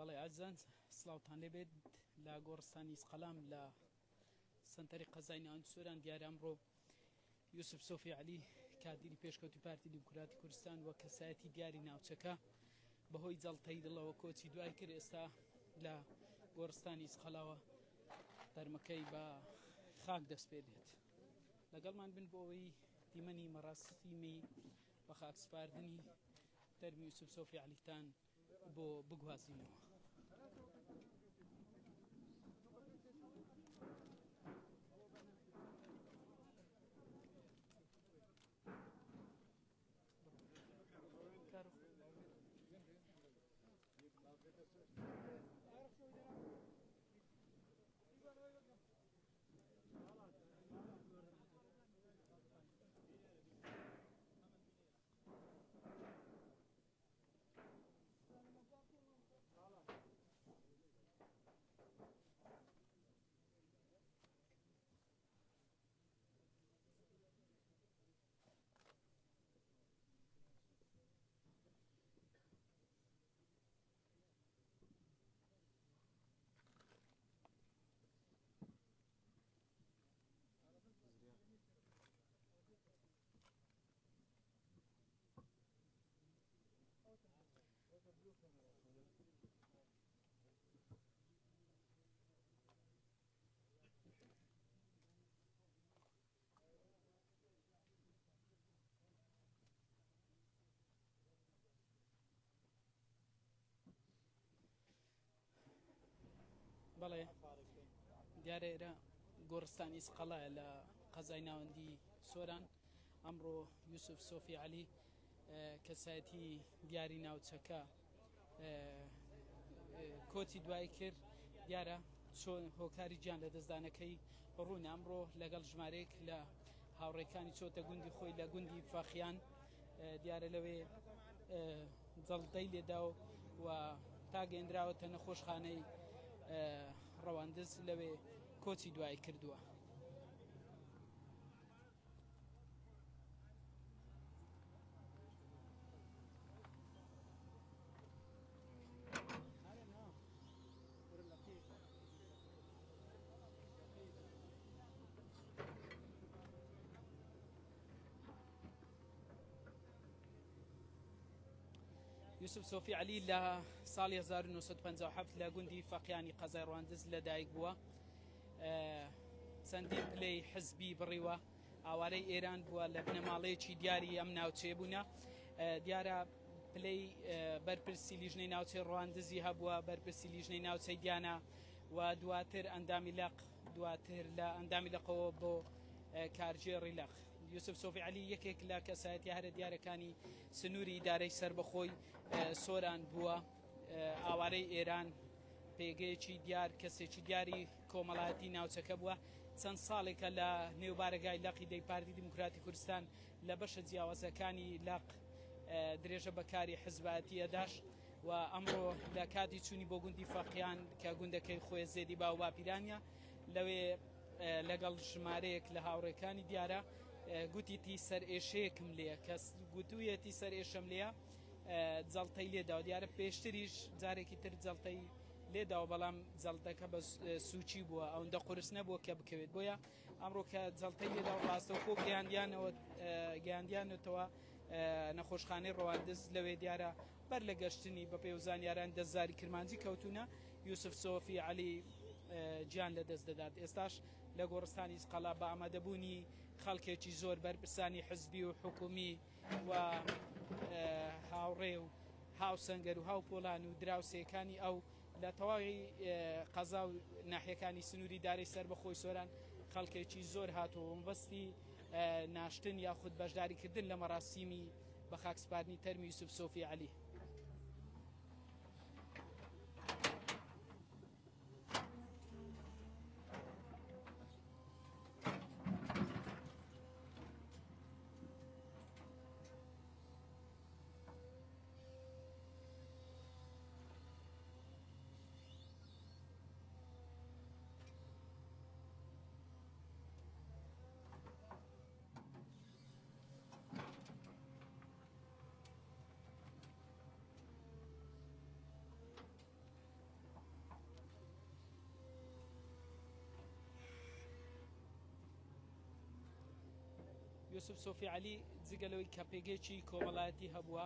بەڵێ ئازان سلااوان لێبێت لە گۆڕستانی سقەلام لە سنتەری قەزای ناوەند سووران دیارە ئەمڕۆ یوسف سۆفی عەلی کادیری پێشکەوتی پارتی دیموکراتی کوردستان وە کەسایەتی دیاری ناوچەکە بەهۆی جەڵتەی دڵەوە کۆچی دوای کرد. ئێستا لە گۆڕستانی سقەلاوە دەرمەکەی بە خاک دەست پێ دێت. لەگەڵمان بن بۆ ئەوەی دیمەنی مەڕاستیمی بە خاکسپاردنی دەرمی یوسف سۆفی عەلیتان بۆ بگوازینەوە. بەڵێ دیارە ئێرە گۆڕستانی سقەڵایە لە قەزای ناوەندی سۆران. ئەمڕۆ یوسف سۆفی عەلی کەسایەتی دیاری ناوچەکە کۆتی دوای کرد. دیارە چۆن هۆکاری گیان لە دەستدانەکەی ڕوون. ئەمڕۆ لەگەڵ ژمارەیەک لە هاوڕێکانی چۆتە گوندی خۆی لە گوندی فەخیان دیارە لەوێ جەڵتەی لێدا و تا گەێنراوەتە نەخۆشخانەی ڕەواندز لەوێ کۆچی دوای کردووە. یوسف سۆفی عەلی لە ساڵی 1957 لە گوندی فەقیانی قەزای ڕەواندز لەدایک بووە. چەندین پلەی حزبی بڕیوە، ئاوارەی ئێران بووە لە بنەماڵەیەکی دیاری ئەم ناوچەیە بوونە. دیارە پلەی بەرپرسی لیژنەی ناوچەی ڕەواندزی هەبووە، بەرپرسی لیژنەی ناوچەی گیانە و دواتر ئەندامی لەق، دواتر لە ئەندامی لەقەوە بۆ کارژێڕی لەق. یوسف سۆفی عەلی یەکێک لە کەسایەتی هەرە دیارەکانی سنووری ئیدارەی سربەخۆی سۆران بووە. ئاوارەی ئێران پێگەیەکی دیار، کەسێکی دیاری کۆمەڵایەتی ناوچەکە بووە. چەند ساڵێکە لە نێوبارەگای لەقی دەی پارتی دیموکراتی کوردستان لە بەشە جیاوازەکانی لەق درێژە بەکاری حزبەتی ئەداش و ئەمڕۆ لە کاتی چوونی بۆ گوندی فەقیان کە گوندەکەی خۆی زێدی با و باپیرانە لەوێ لەگەڵ ژمارەیەک لە هاوڕێکانی دیارە گوتیتی سەر ئێشەیەکم لێە، کەس گوتوویەتی سەر ئێشەم لێە جەڵتەی لێداوە. دیارە پێشتریش جارێکی تر جەڵتەی لێداوە، بەڵام جەڵتەکە بە سوچی بووە، ئەوەندە قورس نەبووە کە بکەوێت. بۆیە ئەمڕۆ کە جەڵتەی لێداوە ڕاستەوخۆ گەیاندیانەوە نەخۆشخانەی ڕەواندز لەوێ دیارە بەر لە گەشتنی بە پێوزانیاران دەستزاری کرمانجی کەوتونە. یوسف سۆفی عەلی گیان لە دەست دەدات. ئێستاش لە گۆڕستانی سقەڵا بە ئامادەبوونی خەڵکێکی زۆر بەرپرسانی حزبی و حکومی و هاوڕێ و هاوسەنگەر و هاوپۆلان و دراوسێکانی ئەو لە تەواوی قەزا و ناحیەکانی سنووری دارەی سربەخۆی سۆران خەڵکێکی زۆر هاتووە مەبەستی ناشتن یاخود بەشداریکردن لە مەراسیمی بە خاکسپاردنی تەرمی یوسف سۆفی عەلی. یوسف سۆفی عەلی جگەلەوەی کە پێگەیەکی کۆمەڵایەتی هەبووە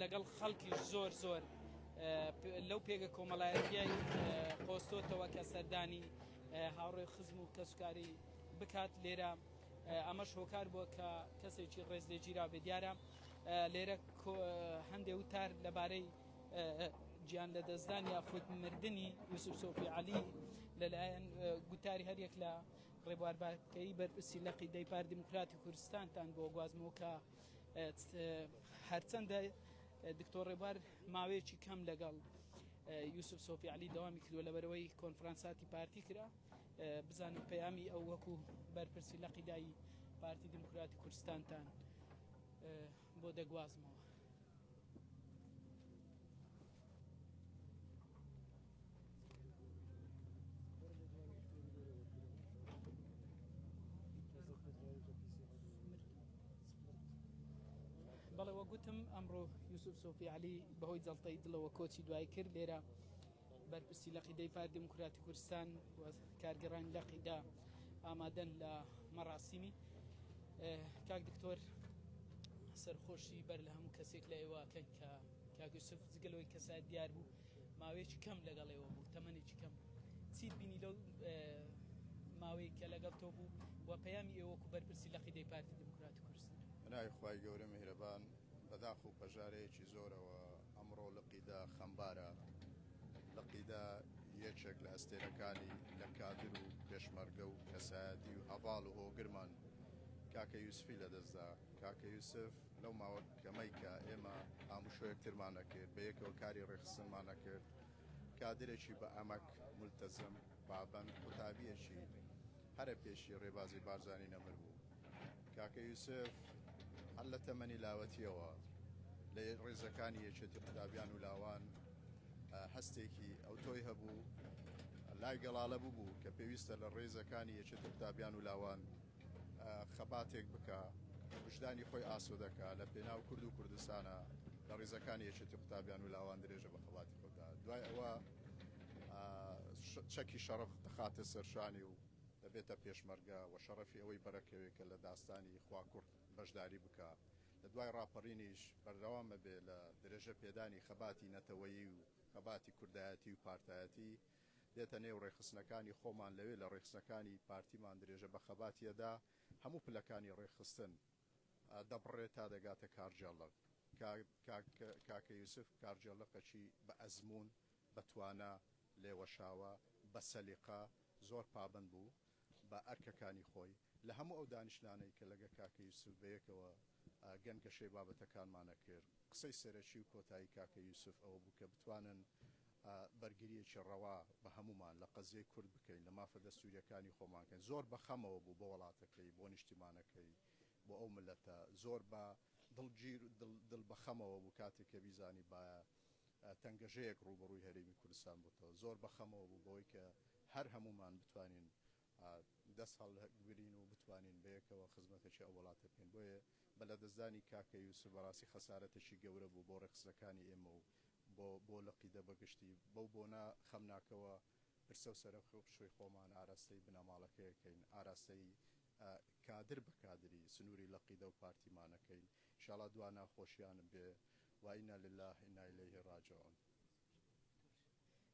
لەگەڵ خەڵکیش زۆر لەو پێگە کۆمەڵایەتیای خۆستۆتەوە کە سەردانی هاوڕێ خزم و کەسوکاری بکات لێرە ئەمەش هۆکار بووە کە کەسێکی ڕێز لێگیرا بێ دیارە لێرە هەندێک وتار لەبارەی گیان لە دەستدان یاخود مردنی یوسف سۆفی عەلی لەلایەن گوتاری هەریەک لە ڕێبواربەکەی بەرپرسی لە قیدەی پار دیموکراتی کوردستانتان بۆ گوازمەوە کە هەرچەندە دکتۆر ڕێبوار ماوەیەکی کەم لەگەڵ یوسف سۆفی عەلی دەوامی کردووە لەبەرەوەی کۆنفرانساتی پارتی کرا بزانم پەیامی ئەو وەکو بەرپرسی لە قیدای پارتی دیموکراتی کوردستانتان بۆ دەگوازمەوە. بەڵێ وە گوتم ئەمڕۆ یوسف سۆفی عەلی بەهۆی جەڵتەی دڵەوە کۆچی دوای کرد لێرە بەرپرسی لە قیدەی پار دیموکراتی کوردستان کارگەڕان لە قیدا ئامادەن لە مەراسیمی کاک دکتۆر سەرخۆشی بەر لە هەموو کەسێک لە ئێوەکەن کە کاک یوسف جگەلەوەی کەسات دیار بوو ماوەیەکی کەم لەگەڵێەوە بوو تەمەنێکی کەم چیت بینی لەو ماوەی کە لەگەڵ تۆ بوو و پەیامی ئێوەکو بەرپرسی لە قیدەی پارتی دیموکراتی کوردستان؟ بەناوی خوای گەورە میهرەبان بەداخ و پەژارەیەکی زۆرەوە ئەمڕۆ لە قیدا خەمبارە لە قیدا یەکێک لە ئەستێرەکانی لە کادر و پێشمەرگە و کەسایەتی و هەڤاڵ و هۆگرمان کاکە یوسفی لەدەستدا. کاکە یوسف لەو ماوە کەمەی کە ئێمە ئاموشۆیەکترمان نەکرد بە یەکەوە کاری ڕێخستنمان نەکرد کادرێکی بە ئەمەک مولتەزم پابەند قوتابیەکی هەرە پێشی ڕێبازی بارزانی نەمر بوو. کاکە یوسف هەر لە تەمەنی لاوەتیەوە لە ڕێزەکانی یەکێتی قوتابیان و لاوان هەستێکی ئەو تۆی هەبوو لای گەڵاڵە بوو کە پێویستە لە ڕێزەکانی یەکێتی قوتابیان و لاوان خەباتێک بکە وجدانی خۆی ئاسوودەکە لە پێناو کورد و کوردستانە لە ڕێزەکانی یەکێتی قوتابیان و لاوان درێژە بە خەباتی خۆدا. دوای ئەوە چەکی شەڕف دەخاتە سەرشانی و دەبێتە پێشمەرگە و شەڕەفی ئەوەی بەرەکەوێت کە لە داستانی خواکوڕ بەشداری بکە. لە دوای ڕاپەڕینیش بەردەوامە بێ لە درێژە پێدانی خەباتی نەتەوەیی و خەباتی کوردایەتی و پارتایەتی دێتە نێو ڕێخستنەکانی خۆمان لەوێ لە ڕێخستنەکانی پارتیمان درێژە بە خەباتیەدا هەموو پلەکانی ڕێخستن دەبڕێت تا دەگاتە کارجێڵق. کاکە یوسف کارجێڵقەکی بە ئەزمون بەتوانە لێوەشاوە بە سەلیقە زۆر پابند بوو بە ئەرکەکانی خۆی لە هەموو ئەو دانیشتانەی کە لەگە کاکە یوسف بەیەکەوە گەنگەشەی بابەتەکانمانە کرد. قسەی سەرەکی و کۆتایی کاکە یوسف ئەوە بوو کە بتوانن بەرگریەکی ڕەوا بە هەمومان لە قەزیەی کورد بکەین لە مافە دەستوریەکانی خۆمانکەین. زۆر بەخەمەوە بوو بۆ وڵاتەکەی بۆ نیشتیمانەکەی بۆ ئەو ملەتە زۆر بە دڵگیر دڵ بەخەمەوە بوو کاتێک کە بیزانی بە تەنگەژەیەک ڕوبەڕووی هەرێمی کوردستان بووتەوە. زۆر بەخەمەوە بوو بۆی کە هەر هەمومان بتوانین دەست هەڵگرین و بتوانین بەیەکەوە خزمەتێکی ئەو وڵاتە بکەین. بۆیە بە لەدەستدانی کاکە یوسف بەڕاستی خەسارەتێکی گەورە بوو بۆ ڕێخستەکانی ئێمە و بۆ لە قیدە بەگشتی بەو بۆنا خەمناکەوە پرسە و سەرە شوێی خۆمان ئاراستەی بنەماڵەکەیەکەین ئاراستەی کادر بە کادری سنووری لە قیدە و پارتیمانەکەین. ئینشاڵڵا دوا ناخۆشیانم بێ و ئینا لله ئینا ئیلەیه ڕاجعون.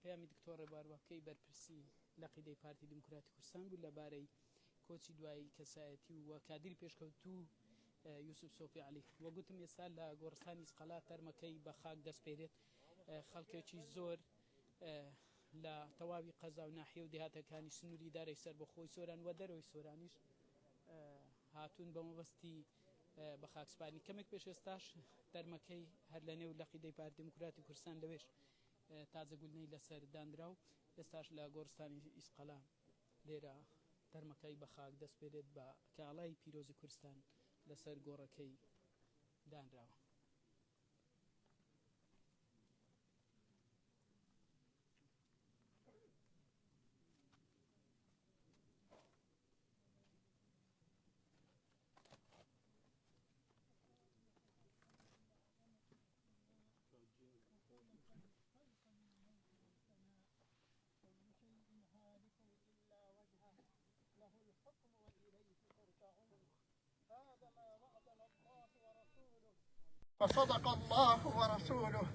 پەیامی دکتۆر ڕێبواربەکەی بەرپرسی لە قیدەی پارتی دیموکراتی کوردستان بوو لەبارەی کۆچی دوایی کەسایەتی و کادری پێشکەوتوو یوسف سۆفی عەلی. وە گوتم ئێستا لە گۆڕستانی سقەلا تەرمەکەی بە خاک دەستپێرێت خەڵکێکی زۆر لە تەواوی قەزا و ناحیە و دێهاتەکانی سنووری دارەی سەر بە خۆی سۆران و دەرەوەی سۆرانیش هاتوون بە مەبەستی بە خاکسپانی. کەمێک پێش ئێستاش تەرمەکەی هەر لە نێو لە قیدەی پارتی دیموکراتی کوردستان لەوێش تازەگولنەی لەسەر دانراو ئێستاش لە گۆڕستانی ئیسقەلا لێرە تەرمەکەی بە خاک دەست پێرێت بە کاڵای پیرۆزی کوردستان لەسەر گۆڕەکەی دانراوە. له الحكم وإليه ترجعون وصدق الله ورسوله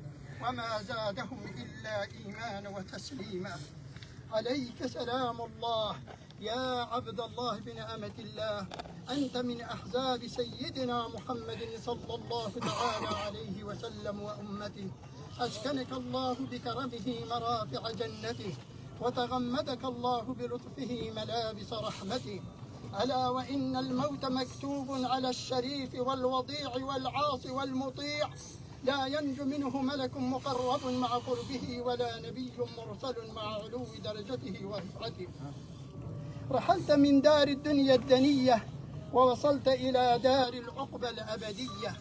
وما زادهم إلا إيمانا وتسليما. عليك سلام الله يا عبد الله بن أمة الله، أنت من أحزاب سيدنا محمد صلى الله تعالى عليه وسلم وأمته. أسكنك الله بكرمه مرافع جنته، وتغمدك الله بلطفه ملابس رحمته. ألا وإن الموت مكتوب على الشريف والوضيع والعاصي والمطيع، لا ينجو منه ملك مقرب مع قربه ولا نبي مرسل مع علو درجته ورفعته. رحلت من دار الدنيا الدنية ووصلت إلى دار العقبى الأبدية.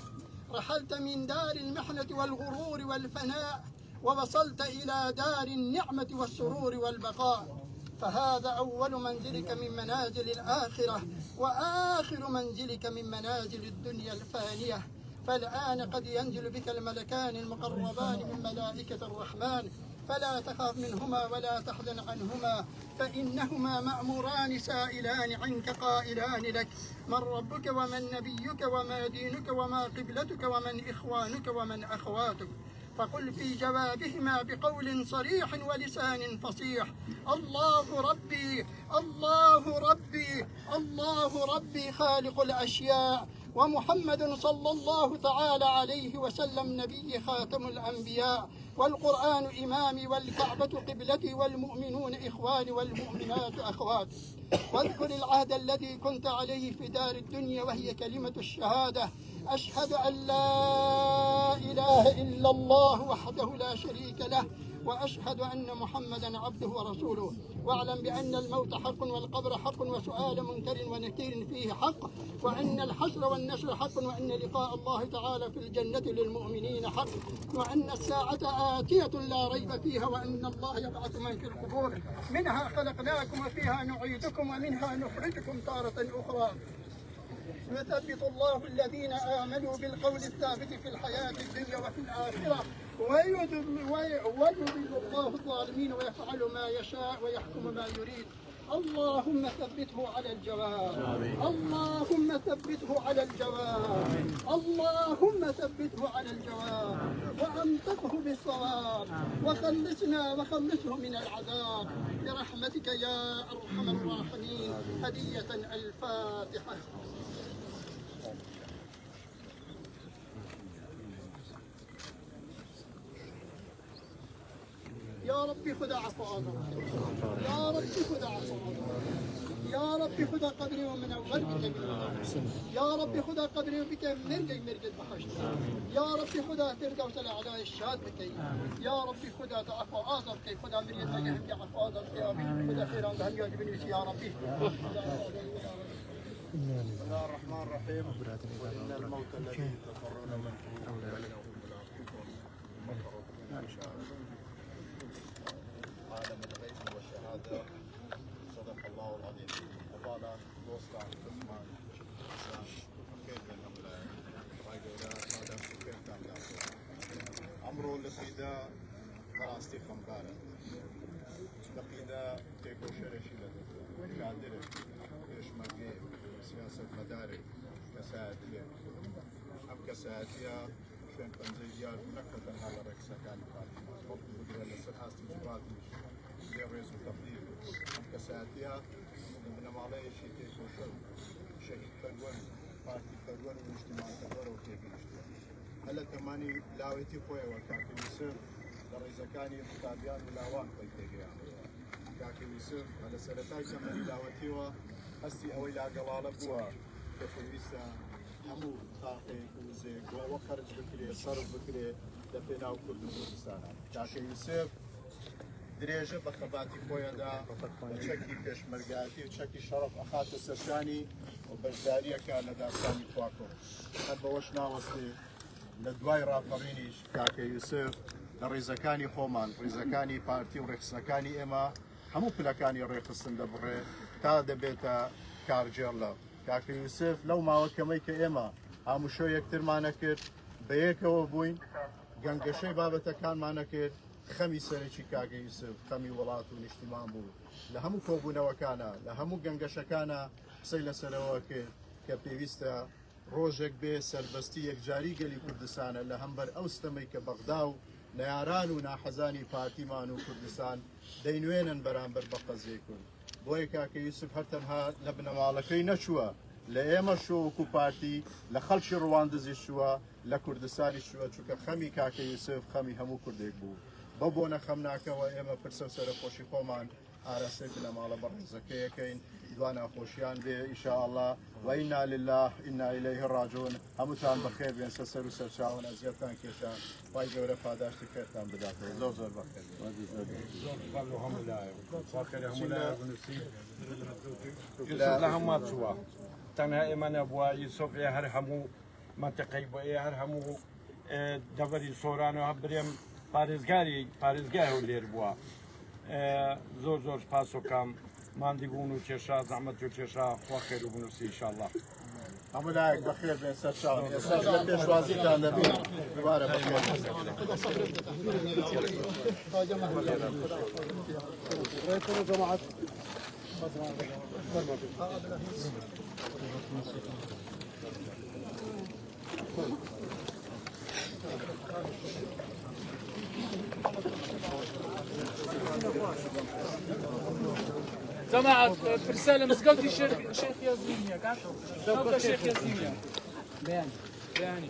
رحلت من دار المحنة والغرور والفناء ووصلت إلى دار النعمة والسرور والبقاء. فهذا أول منزلك من منازل الآخرة، وآخر منزلك من منازل الدنيا الفانية. فالآن قد ينزل بك الملكان المقربان من ملائكة الرحمن، فلا تخاف منهما ولا تحزن عنهما، فإنهما مأموران سائلان عنك قائلان لك: من ربك ومن نبيك وما دينك وما قبلتك ومن إخوانك ومن أخواتك؟ فقل في جوابهما بقول صريح ولسان فصيح: الله ربي الله ربي الله ربي خالق الأشياء، ومحمد صلى الله تعالى عليه وسلم نبي خاتم الأنبياء، والقرآن إمامي والكعبة قبلتي والمؤمنون إخواني والمؤمنات أخواتي. واذكر العهد الذي كنت عليه في دار الدنيا وهي كلمة الشهادة: أشهد أن لا إله إلا الله وحده لا شريك له، وأشهد أن محمدا عبده ورسوله. واعلم بأن الموت حق والقبر حق وسؤال منكر ونكير فيه حق، وأن الحشر والنشر حق، وأن لقاء الله تعالى في الجنة للمؤمنين حق، وأن الساعة آتية لا ريب فيها، وأن الله يبعث من في القبور. منها خلقناكم وفيها نعيدكم ومنها نخرجكم تارة أخرى. يثبت الله الذين آمنوا بالقول الثابت في الحياة الدنيا وفي الآخرة، ويضل الله الظالمين ويفعل ما يشاء ويحكم ما يريد. اللهم ثبته على الجواب، اللهم ثبته على الجواب، اللهم ثبته على الجواب، وأنطقه بالصواب، وخلصه من العذاب برحمتك يا أرحم الراحمين. هدية الفاتحة. يا ربي خذ عفونا، يا ربي خذ عفونا، يا ربي خذ قدري ومن أول بك، يا ربي خذ قدري بك مرقد بحشت، يا ربي خذ فردوس الأعلى الشاد بك، يا ربي خذ عفو آذر كي خذ مريد أجهد عفو آذر كي خذ خيرا لهم يا جبني يا ربي. بسم الله الرحمن الرحيم. وإن الموت الذي تفرون منه فإنه ملاقيكم إن شاء الله. عالم الغيب والشهادة صدق الله العظيم. وقال دوستا عثمان كيف نملا رايقولا هذا كيف تعمل أمره لقيدا براستي خمبارة لقيدا تيكو شرشي لدى قادرة إيش مرقي سياسة مدارك كساتية أم كساتية شين تنزيليات نكتة على ركسة كان فاتحة وقت بدري لسر حاستي جباتي دي رئيس وتقدير أم كساتية بنما عليه شيء تيكو شهيد تدون بارتي تدون واجتماع تدور وكيفي اجتماع هلا كماني لاويتي خويا وكاكي يسر لرئيسة كاني متابعان ولاوان خويتي كاكي يسر على سرطاي كماني لاوتيوا هستي أوي لا قوالة بوا كفويسا همو خاقي وزيك وخرج بكري صرف بكري دفنا وكل كردستان كاكي يوسف دريجة بخباتي خويا دا وشكي بيشمرقاتي وشكي شرف أخات السرشاني وبجدارية كان داستاني خواكو هاد بوشنا وستي لدواي رافرينيش كاكي يوسف لريزكاني خومان ريزكاني بارتي وريخسكاني إما همو بلاكاني ريخستن دبري تا دەبێتە کارجێڕلە کاکە یوسف لەو ماوەکەمەی کە ئێمە هەمووشۆ یەکترمانە کرد بەیەکەوە بووین گەنگەشەی بابەتەکانمانە کرد خەمی سەرەکی کاکە یوسف خەمی وڵات و نیشتیمان بوو لە هەموو کۆبوونەوەکانە لە هەموو گەنگەشەکانە قسەی لەسەرەوە کرد کە پێویستە ڕۆژێک بێ سەربەستی یەکجاری گەلی کوردستانە لە هەمبەر ئەو ستەمەی کە بەغدا و نەیاران و ناحەزانی پارتیمان و کوردستان دەینوێنن بەرامبەر بە قەزێکون بۆیە کاکە یوسف هەر تەنها لە بنەماڵەکەی نەچووە لە ئێمە شۆوەکو پارتی لە خەڵکی ڕواندزی شووە لە کوردستانی شووە چونکە خەمی کاکە یوسف خەمی هەموو کوردێک بوو بە بۆنە خەمناکەوە ئێمە پرسە و سەرخۆشی خۆمان ئاراستەی بنەماڵە بەڕێزەکەیەکەین دوان ناخۆشیان بێ ئینشاءالله وئینا لله ئینا ئیلەیه ڕاجعون هەمووتان بەخێر بێن سەر و سەرچاون ئەزیەتتان کێشان خوای گەورە پاداشتی خێرتان بداتەوە زۆر زۆر بەخێر لە هەموو چووە تەنها ئێمە نەبووە یوسف هەر هەموو منتەقەی بۆ هەر هەموو دەبەری سۆرانەوە برێم پارێزگای و لێر بووە زۆر زۆر پاسۆکام ماندی بوون و کێشا زەحمەت و کێشا خوا خێر و بنووسی ئینشاءالله هەموو لایەک بەخێر بێن سەرچاون ئێستا لە پێشوازیتان دەبێت دوبارە بەخێر جماعة برسالة مسقوتي شيخ ياسين يا كاتو مسقوتي شيخ ياسين بياني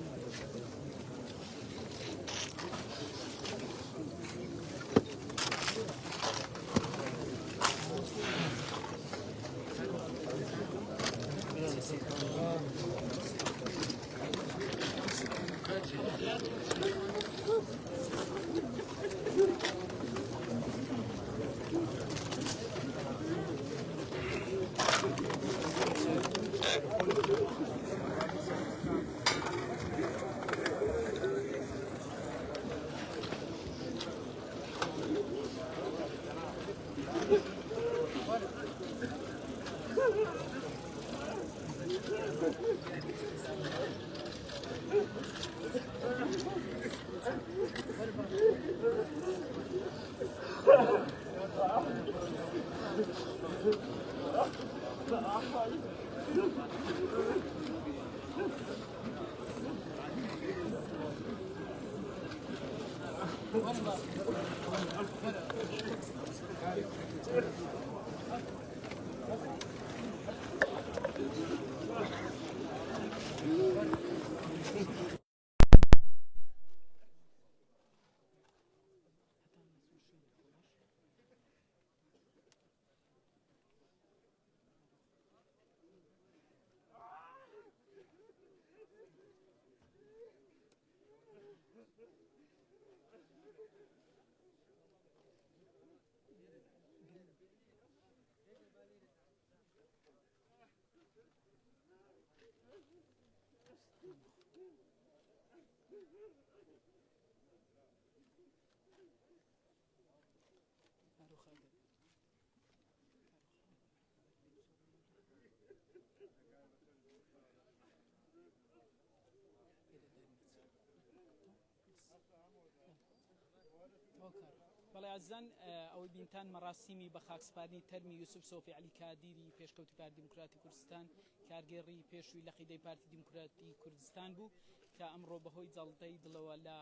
بەڵێ ئازان ئەوەی بینتان مەراسیمی بە خاکسپاردنی تەرمی یوسف سۆفی عەلی کادیری پێشکەوتی پارتی دیموکراتی کوردستان کارگێڕی پێشووی لە قیدەی پارتی دیموکراتی کوردستان بوو کە ئەمڕۆ بەهۆی جەڵتەی دڵەوە لە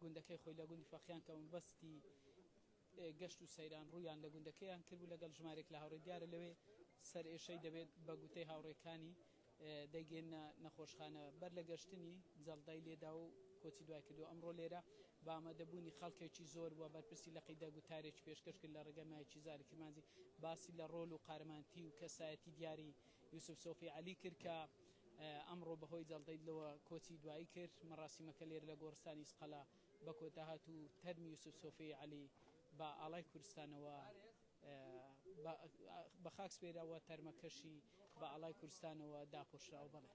گوندەکەی خۆی لە گوندی فەخیان کە بەستی گەشت و سەیران ڕوویان لە گوندەکەیان کردبوو لەگەڵ ژمارێک لە هاوڕێ دیارە لەوێ سەر ئێشەی دەبێت بە گوتەی هاوڕێکانی دەیگەێنە نەخۆشخانە بەر لە گەشتنی جەڵتەی لێدا و کۆچی دوای کردو ئەمڕۆ لێرە بە ئامادەبوونی خەڵکێکی زۆر بووە بەرپرسی لە قیدە گوتارێکی پێشکەش کرد لە ڕێگەمایکی زاری کرمانجی باسی لە ڕۆڵ و قارەمانتی و کەسایەتی دیاری یوسف سۆفی عەلی کرد کە ئەمڕۆ بەهۆی جەڵتەی دڵەوە کۆچی دوایی کرد مەراسیمەکە لێرە لە گۆڕستانی سقەلا بە کۆتا هات و تەرمی یوسف سۆفی عەلی بە ئاڵای کوردستانەوە بە خاکسپێرەوە تەرمەکەشی بە ئاڵای کوردستانەوە داپۆشراوە بەڵێ